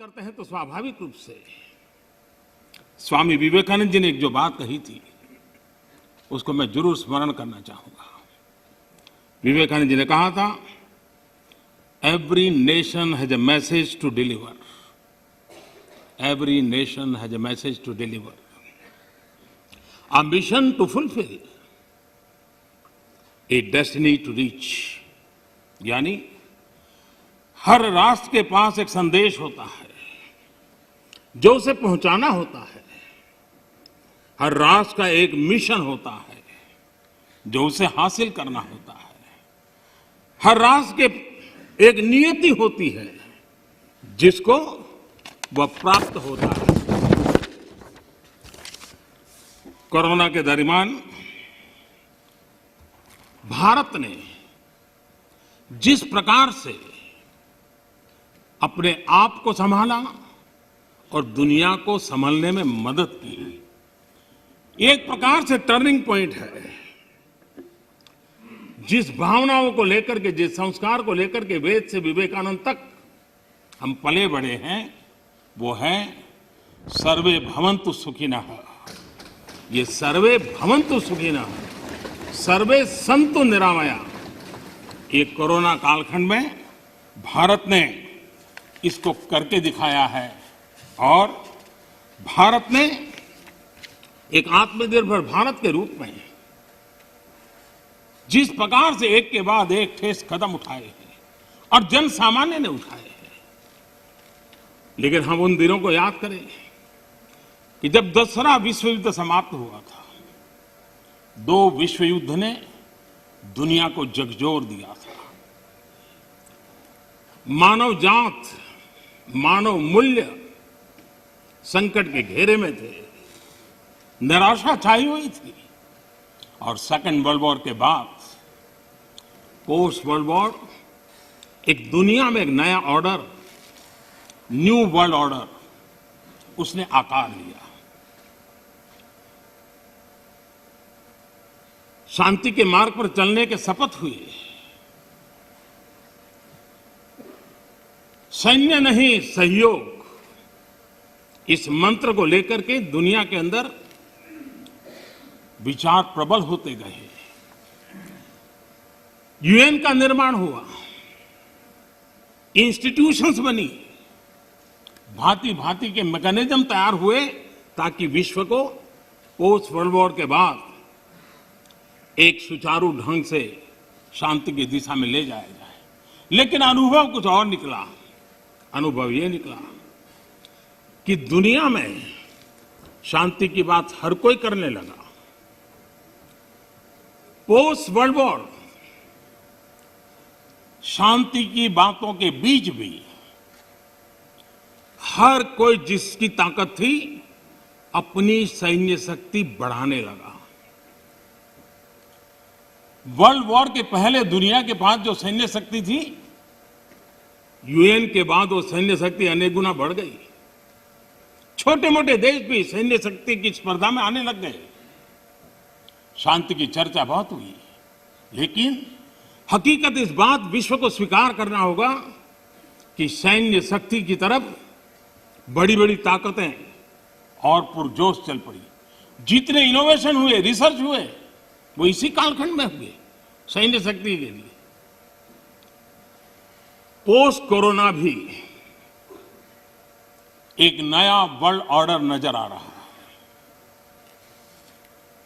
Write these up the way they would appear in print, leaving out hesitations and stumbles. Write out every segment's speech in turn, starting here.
करते हैं तो स्वाभाविक रूप से स्वामी विवेकानंद जी ने एक जो बात कही थी उसको मैं जरूर स्मरण करना चाहूंगा। विवेकानंद जी ने कहा था, every nation has a message to deliver, every nation has a message to deliver, a mission to fulfil, a destiny to reach. यानी हर राष्ट्र के पास एक संदेश होता है जो उसे पहुंचाना होता है, हर राष्ट्र का एक मिशन होता है जो उसे हासिल करना होता है, हर राष्ट्र के एक नियति होती है जिसको वह प्राप्त होता है। कोरोना के दरमियान भारत ने जिस प्रकार से अपने आप को संभाला और दुनिया को संभालने में मदद की, एक प्रकार से टर्निंग पॉइंट है। जिस भावनाओं को लेकर के, जिस संस्कार को लेकर के वेद से विवेकानंद तक हम पले बड़े हैं, वो है सर्वे भवन्तु सुखिनः। ये सर्वे भवन्तु सुखिनः, सर्वे सन्तु निरामया, ये कोरोना कालखंड में भारत ने इसको करके दिखाया है। और भारत ने एक आत्मनिर्भर भारत के रूप में जिस प्रकार से एक के बाद एक ठोस कदम उठाए हैं और जन सामान्य ने उठाए हैं, लेकिन हम उन दिनों को याद करें कि जब दूसरा विश्व युद्ध समाप्त हुआ था, दो विश्व युद्ध ने दुनिया को झकझोर दिया था। मानव जात, मानव मूल्य संकट के घेरे में थे, निराशा छाई हुई थी। और सेकेंड वर्ल्ड वॉर के बाद, पोस्ट वर्ल्ड वॉर, एक दुनिया में एक नया ऑर्डर, न्यू वर्ल्ड ऑर्डर उसने आकार लिया। शांति के मार्ग पर चलने के शपथ हुए। सैन्य नहीं सहयोग, इस मंत्र को लेकर के दुनिया के अंदर विचार प्रबल होते गए। यूएन का निर्माण हुआ, इंस्टीट्यूशंस बनी, भांति भांति के मैकेनिज्म तैयार हुए ताकि विश्व को पोस्ट वर्ल्ड वॉर के बाद एक सुचारू ढंग से शांति की दिशा में ले जाया जाए। लेकिन अनुभव कुछ और निकला। अनुभव ये निकला कि दुनिया में शांति की बात हर कोई करने लगा। पोस्ट वर्ल्ड वॉर शांति की बातों के बीच भी हर कोई जिसकी ताकत थी अपनी सैन्य शक्ति बढ़ाने लगा। वर्ल्ड वॉर के पहले दुनिया के पास जो सैन्य शक्ति थी, यूएन के बाद वो सैन्य शक्ति अनेक गुना बढ़ गई। छोटे मोटे देश भी सैन्य शक्ति की स्पर्धा में आने लग गए। शांति की चर्चा बहुत हुई, लेकिन हकीकत इस बात विश्व को स्वीकार करना होगा कि सैन्य शक्ति की तरफ बड़ी बड़ी ताकतें और पुरजोश चल पड़ी। जितने इनोवेशन हुए, रिसर्च हुए, वो इसी कालखंड में हुए सैन्य शक्ति के लिए। पोस्ट कोरोना भी एक नया वर्ल्ड ऑर्डर नजर आ रहा है।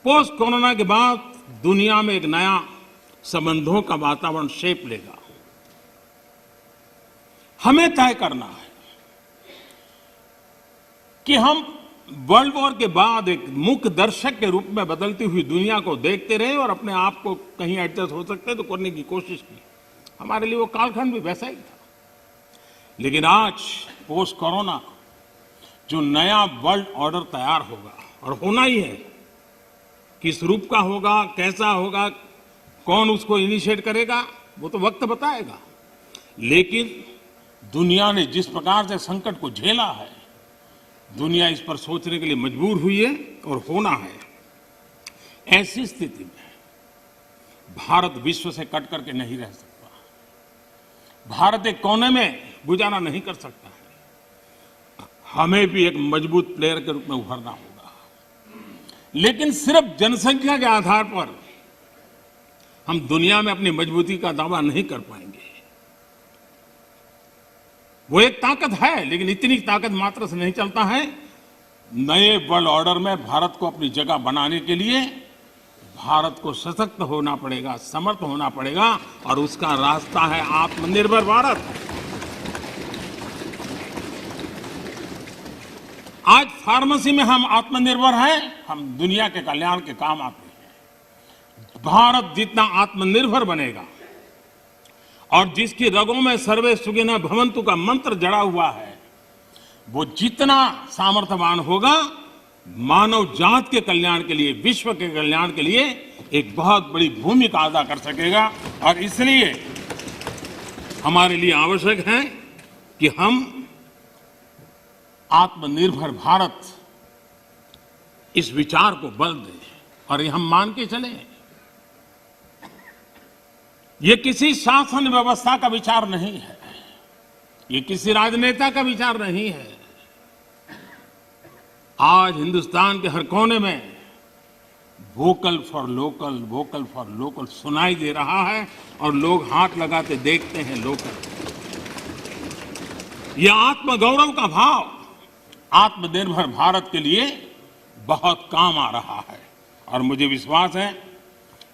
पोस्ट कोरोना के बाद दुनिया में एक नया संबंधों का वातावरण शेप लेगा। हमें तय करना है कि हम वर्ल्ड वॉर के बाद एक मुख्य दर्शक के रूप में बदलती हुई दुनिया को देखते रहे और अपने आप को कहीं एडजस्ट हो सकते तो करने की कोशिश की। हमारे लिए वो कालखंड भी वैसा ही था। लेकिन आज पोस्ट कोरोना जो नया वर्ल्ड ऑर्डर तैयार होगा, और होना ही है, किस रूप का होगा, कैसा होगा, कौन उसको इनिशिएट करेगा, वो तो वक्त बताएगा। लेकिन दुनिया ने जिस प्रकार से संकट को झेला है, दुनिया इस पर सोचने के लिए मजबूर हुई है और होना है। ऐसी स्थिति में भारत विश्व से कट करके नहीं रह सकता। भारत एक कोने में गुजारा नहीं कर सकता है। हमें भी एक मजबूत प्लेयर के रूप में उभरना होगा। लेकिन सिर्फ जनसंख्या के आधार पर हम दुनिया में अपनी मजबूती का दावा नहीं कर पाएंगे। वो एक ताकत है, लेकिन इतनी ताकत मात्र से नहीं चलता है। नए वर्ल्ड ऑर्डर में भारत को अपनी जगह बनाने के लिए भारत को सशक्त होना पड़ेगा, समर्थ होना पड़ेगा, और उसका रास्ता है आत्मनिर्भर भारत। आज फार्मेसी में हम आत्मनिर्भर हैं, हम दुनिया के कल्याण के काम आते हैं। भारत जितना आत्मनिर्भर बनेगा और जिसकी रगों में सर्वे सुखिनः भवन्तु का मंत्र जड़ा हुआ है, वो जितना सामर्थ्यवान होगा, मानव जात के कल्याण के लिए, विश्व के कल्याण के लिए एक बहुत बड़ी भूमिका अदा कर सकेगा। और इसलिए हमारे लिए आवश्यक है कि हम आत्मनिर्भर भारत इस विचार को बल दें और ये हम मान के चलें। ये किसी शासन व्यवस्था का विचार नहीं है, ये किसी राजनेता का विचार नहीं है। आज हिंदुस्तान के हर कोने में vocal for local, vocal for local सुनाई दे रहा है और लोग हाथ लगाते देखते हैं लोकल। यह आत्मगौरव का भाव आत्मनिर्भर भारत के लिए बहुत काम आ रहा है। और मुझे विश्वास है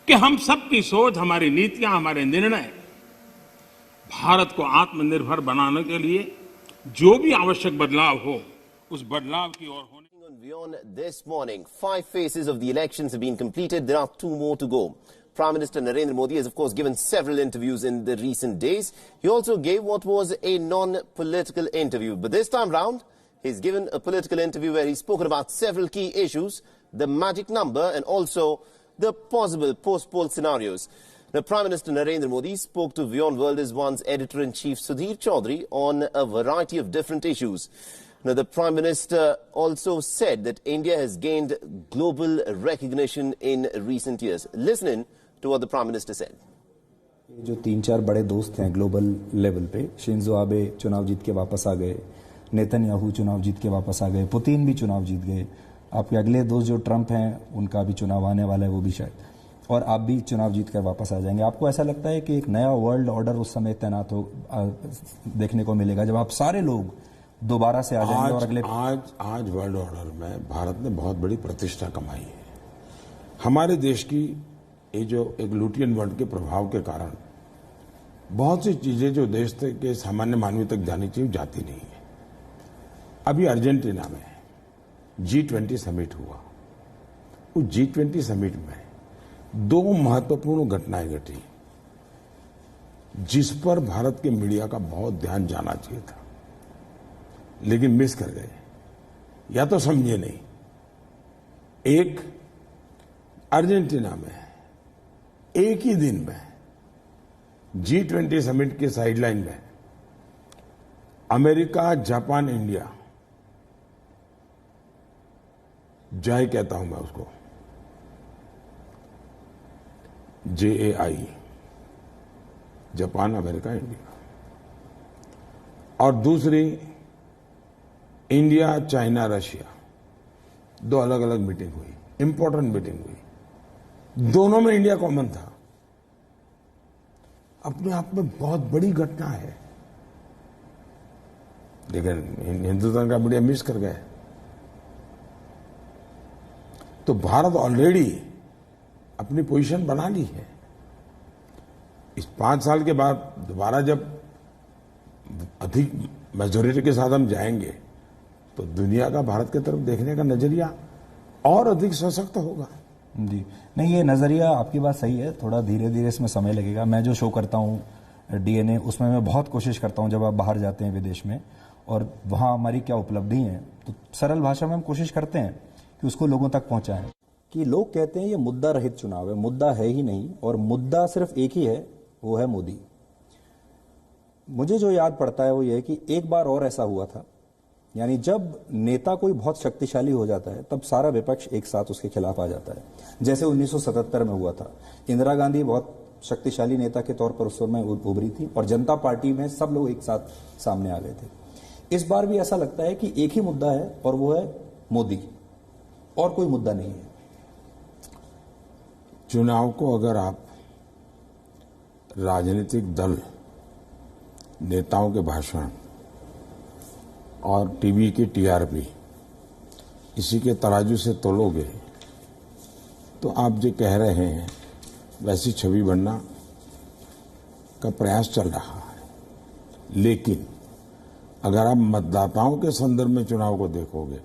कि हम सबकी सोच, हमारी नीतियां, हमारे निर्णय भारत को आत्मनिर्भर बनाने के लिए जो भी आवश्यक बदलाव हो, उस बदलाव की ओर होने। WION this morning, 5 phases of the elections have been completed. There are 2 more to go. Prime Minister Narendra Modi has, of course, given several interviews in the recent days. He also gave what was a non-political interview. But this time round, he's given a political interview where he's spoken about several key issues, the magic number, and also the possible post-poll scenarios. Now, Prime Minister Narendra Modi spoke to WION World as One's editor-in-chief Sudhir Chaudhary on a variety of different issues. Now, the Prime Minister also said that India has gained global recognition in recent years. Listen in to what the Prime Minister said. जो 3-4 बड़े दोस्त हैं global level पे, Shinzo Abe चुनाव जीत के वापस आ गए, Netanyahu चुनाव जीत के वापस आ गए, पुतिन भी चुनाव जीत गए, आपके अगले दोस्त जो ट्रंप हैं उनका भी चुनाव आने वाला है, वो भी शायद, और आप भी चुनाव जीत कर वापस आ जाएंगे। आपको ऐसा लगता है कि एक नया वर्ल्ड ऑर्डर उस समय तैनात हो देखने को मिलेगा जब आप सारे लोग दोबारा से आ जाएंगे? और अगले आज वर्ल्ड ऑर्डर में भारत ने बहुत बड़ी प्रतिष्ठा कमाई है। हमारे देश की ये जो एक लुटियन वर्ल्ड के प्रभाव के कारण बहुत सी चीजें जो देश के सामान्य मानवीय तक जानी चाहिए जाती नहीं है। अभी अर्जेंटीना में G20 समिट हुआ। उस G20 समिट में 2 महत्वपूर्ण घटनाएं घटी जिस पर भारत के मीडिया का बहुत ध्यान जाना चाहिए था, लेकिन मिस कर गए या तो समझे नहीं। एक, अर्जेंटीना में एक ही दिन में G20 समिट के साइडलाइन में अमेरिका, जापान, इंडिया, जाए कहता हूं मैं उसको, JAI, जापान, अमेरिका, इंडिया, और दूसरी इंडिया, चाइना, रशिया, 2 अलग अलग मीटिंग हुई, इंपॉर्टेंट मीटिंग हुई। दोनों में इंडिया कॉमन था। अपने आप में बहुत बड़ी घटना है, लेकिन हिंदुस्तान का मीडिया मिस कर गए। तो भारत ऑलरेडी अपनी पोजीशन बना ली है। इस 5 साल के बाद दोबारा जब अधिक मेजोरिटी के साथ हम जाएंगे तो दुनिया का भारत की तरफ देखने का नजरिया और अधिक सशक्त होगा। जी नहीं, ये नजरिया आपकी बात सही है, थोड़ा धीरे धीरे इसमें समय लगेगा। मैं जो शो करता हूँ DNA, उसमें मैं बहुत कोशिश करता हूँ जब आप बाहर जाते हैं विदेश में और वहाँ हमारी क्या उपलब्धि है, तो सरल भाषा में हम कोशिश करते हैं कि उसको लोगों तक पहुंचाएं। कि लोग कहते हैं ये मुद्दा रहित चुनाव है, मुद्दा है ही नहीं, और मुद्दा सिर्फ एक ही है, वो है मोदी। मुझे जो याद पड़ता है वो ये है कि एक बार और ऐसा हुआ था, यानी जब नेता कोई बहुत शक्तिशाली हो जाता है तब सारा विपक्ष एक साथ उसके खिलाफ आ जाता है। जैसे 1977 में हुआ था, इंदिरा गांधी बहुत शक्तिशाली नेता के तौर पर उस समय उभरी थी और जनता पार्टी में सब लोग एक साथ सामने आ गए थे। इस बार भी ऐसा लगता है कि एक ही मुद्दा है और वो है मोदी, और कोई मुद्दा नहीं है। चुनाव को अगर आप राजनीतिक दल, नेताओं के भाषण और टीवी की टीआरपी इसी के तराजू से तोलोगे तो आप जो कह रहे हैं वैसी छवि बनना का प्रयास चल रहा है। लेकिन अगर आप मतदाताओं के संदर्भ में चुनाव को देखोगे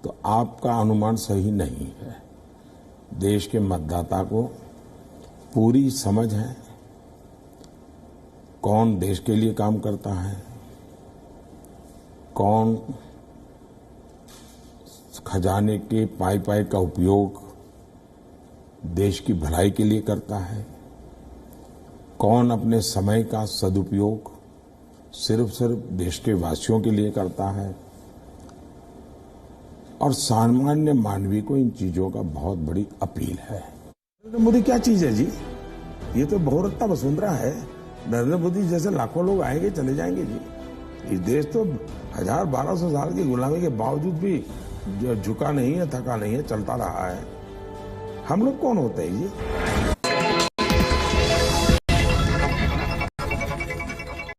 तो आपका अनुमान सही नहीं है। देश के मतदाता को पूरी समझ है कौन देश के लिए काम करता है, कौन खजाने के पाई पाई का उपयोग देश की भलाई के लिए करता है, कौन अपने समय का सदुपयोग सिर्फ देश के वासियों के लिए करता है। और सामान्य मानवीय को इन चीजों का बहुत बड़ी अपील है। नरेंद्र मोदी क्या चीज है जी? ये तो बहुरत्ना वसुंधरा है। नरेंद्र मोदी जैसे लाखों लोग आएंगे चले जाएंगे जी। ये देश तो 1200 साल की गुलामी के बावजूद भी झुका नहीं है, थका नहीं है, चलता रहा है। हम लोग कौन होते हैं जी?